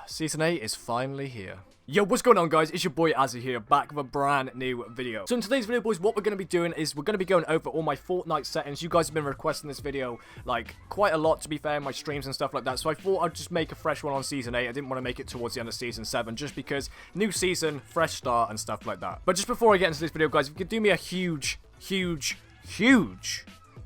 Season 8 is finally here. Yo, what's going on, guys? It's your boy Azzy here, back with a brand new video. So in today's video, boys, what we're going to be doing is we're going to be going over all my Fortnite settings. You guys have been requesting this video, like, quite a lot, to be fair, in my streams and stuff like that. So I thought I'd just make a fresh one on Season 8. I didn't want to make it towards the end of Season 7, just because new season, fresh start, and stuff like that. But just before I get into this video, guys, if you could do me a huge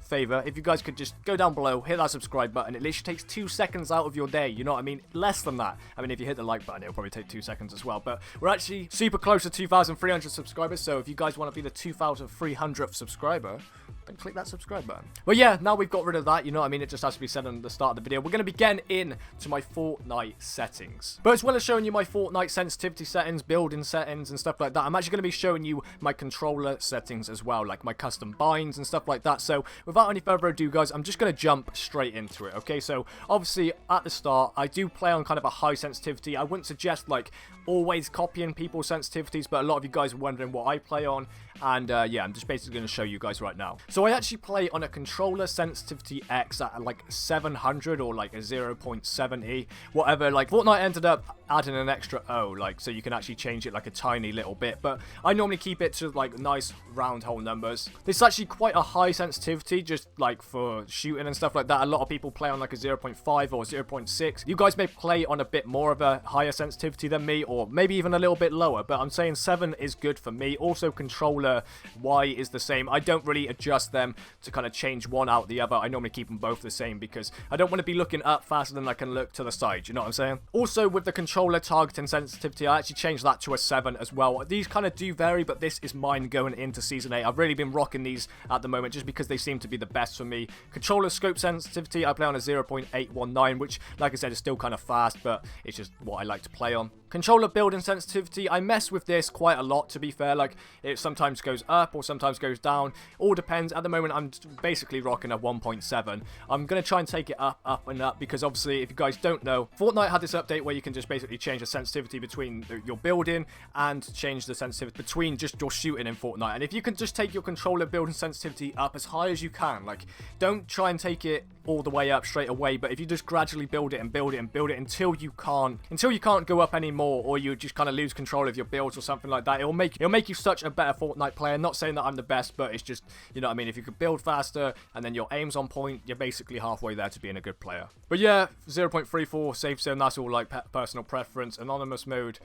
favor, if you guys could just go down below, hit that subscribe button. It literally takes 2 seconds out of your day, you know what I mean? Less than that. I mean, if you hit the like button, it'll probably take 2 seconds as well. But we're actually super close to 2,300 subscribers, so if you guys want to be the 2,300th subscriber, then click that subscribe button. But yeah, now we've got rid of that, you know what I mean? It just has to be said on the start of the video. We're going to be getting into my Fortnite settings. But as well as showing you my Fortnite sensitivity settings, building settings, and stuff like that, I'm actually going to be showing you my controller settings as well, like my custom binds and stuff like that. So without any further ado, guys, I'm just going to jump straight into it, okay? So obviously at the start, I do play on kind of a high sensitivity. I wouldn't suggest like always copying people's sensitivities, but a lot of you guys are wondering what I play on, and yeah, I'm just basically going to show you guys right now. So I actually play on a controller sensitivity X at like 700 or like a 0.70, whatever. Like Fortnite ended up adding an extra O, like, so you can actually change it like a tiny little bit, but I normally keep it to like nice round whole numbers. This is actually quite a high sensitivity, just like for shooting and stuff like that. A lot of people play on like a 0.5 or 0.6. You guys may play on a bit more of a higher sensitivity than me, or maybe even a little bit lower, but I'm saying 7 is good for me. Also, controller Y is the same. I don't really adjust them to kind of change one out the other. I normally keep them both the same because I don't want to be looking up faster than I can look to the side, you know what I'm saying? Also, with the controller targeting sensitivity, I actually changed that to a 7 as well. These kind of do vary, but this is mine going into Season 8. I've really been rocking these at the moment just because they seem to be the best for me. Controller scope sensitivity, I play on a 0.819, which, like I said, is still kind of fast, but it's just what I like to play on. Controller building sensitivity, I mess with this quite a lot, to be fair. Like, it sometimes goes up or sometimes goes down. All depends. At the moment, I'm basically rocking a 1.7. I'm going to try and take it up and up, because obviously, if you guys don't know, Fortnite had this update where you can just basically change the sensitivity between your building and change the sensitivity between just your shooting in Fortnite. And if you can just take your controller building sensitivity up as high as you can, like, don't try and take it all the way up straight away, but if you just gradually build it and build it and build it until you can't go up anymore, or you just kind of lose control of your builds or something like that, it'll make you such a better Fortnite player. Not saying that I'm the best, but it's just, you know what I mean, if you could build faster and then your aim's on point, you're basically halfway there to being a good player. But yeah, 0.34 safe zone, that's all like personal preference. Anonymous mode,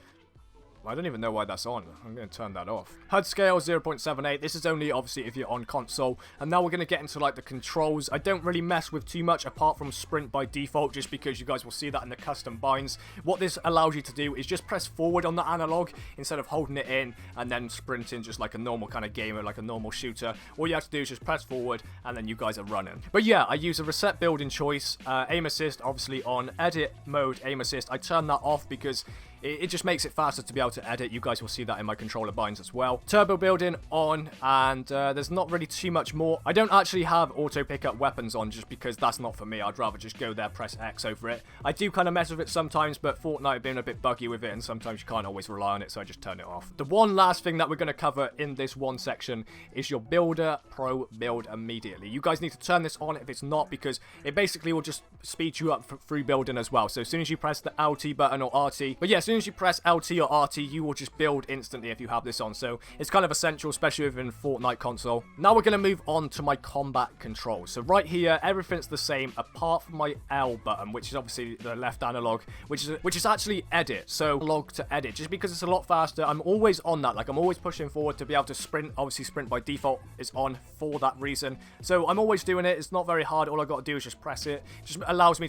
I don't even know why that's on. I'm going to turn that off. HUD scale 0.78. This is only obviously if you're on console. And now we're going to get into like the controls. I don't really mess with too much apart from sprint by default, just because you guys will see that in the custom binds. What this allows you to do is just press forward on the analog instead of holding it in and then sprinting just like a normal kind of gamer, like a normal shooter. All you have to do is just press forward and then you guys are running. But yeah, I use a reset building choice. Aim assist obviously on. Edit mode aim assist, I turn that off because it just makes it faster to be able to edit. You guys will see that in my controller binds as well. Turbo building on, and there's not really too much more. I don't actually have auto pick up weapons on just because that's not for me. I'd rather just go there, press X over it. I do kind of mess with it sometimes, but Fortnite have been a bit buggy with it, and sometimes you can't always rely on it, so I just turn it off. The one last thing that we're going to cover in this one section is your builder pro build immediately. You guys need to turn this on if it's not, because it basically will just speed you up through building as well. So as soon as you press the LT button or RT, but yeah, as soon as you press LT or RT, you will just build instantly if you have this on. So it's kind of essential, especially within Fortnite console. Now we're going to move on to my combat controls. So right here, everything's the same apart from my L button, which is obviously the left analog, which is actually edit. So log to edit, just because it's a lot faster. I'm always on that. Like, I'm always pushing forward to be able to sprint. Obviously, sprint by default is on for that reason. So I'm always doing it. It's not very hard. All I got to do is just press it. It just allows me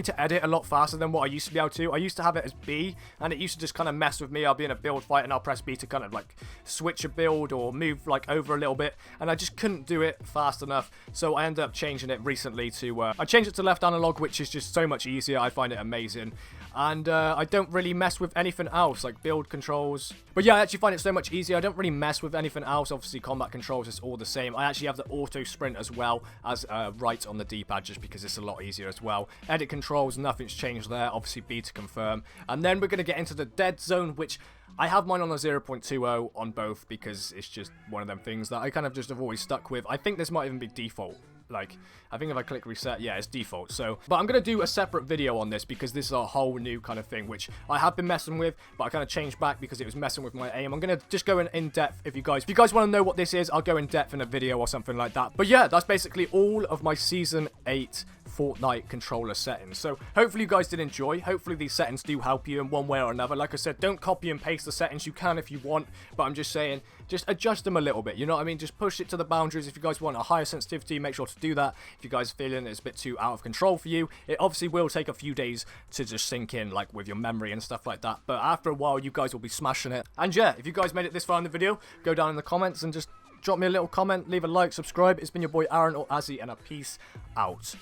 to edit a lot faster than what I used to be able to. I used to have it as B, and it used to just kind of mess with me. I'll be in a build fight and I'll press B to kind of like switch a build or move like over a little bit, and I just couldn't do it fast enough. So I ended up changing it recently to I changed it to left analog, which is just so much easier. I find it amazing, and I don't really mess with anything else like build controls. But yeah, I actually find it so much easier. I don't really mess with anything else. Obviously, combat controls is all the same. I actually have the auto sprint as well as right on the D-pad, just because it's a lot easier as well. Edit controls, nothing's changed there. Obviously, B to confirm, and then we're going to get into the dead zone, which I have mine on a 0.20 on both because it's just one of them things that I kind of just have always stuck with. I think this might even be default. like, I think if I click reset, yeah, it's default. So, but I'm going to do a separate video on this because this is a whole new kind of thing, which I have been messing with, but I kind of changed back because it was messing with my aim. I'm going to just go in depth. If you guys want to know what this is, I'll go in depth in a video or something like that. But yeah, that's basically all of my Season 8 Fortnite controller settings. So hopefully you guys did enjoy. Hopefully these settings do help you in one way or another. Like I said, don't copy and paste the settings. You can if you want, but I'm just saying, just adjust them a little bit. You know what I mean? Just push it to the boundaries. If you guys want a higher sensitivity, make sure to do that. If you guys are feeling it's a bit too out of control for you, it obviously will take a few days to just sink in, like with your memory and stuff like that. But after a while, you guys will be smashing it. And yeah, if you guys made it this far in the video, go down in the comments and just drop me a little comment, leave a like, subscribe. It's been your boy Aaron or Azzy, and a peace out.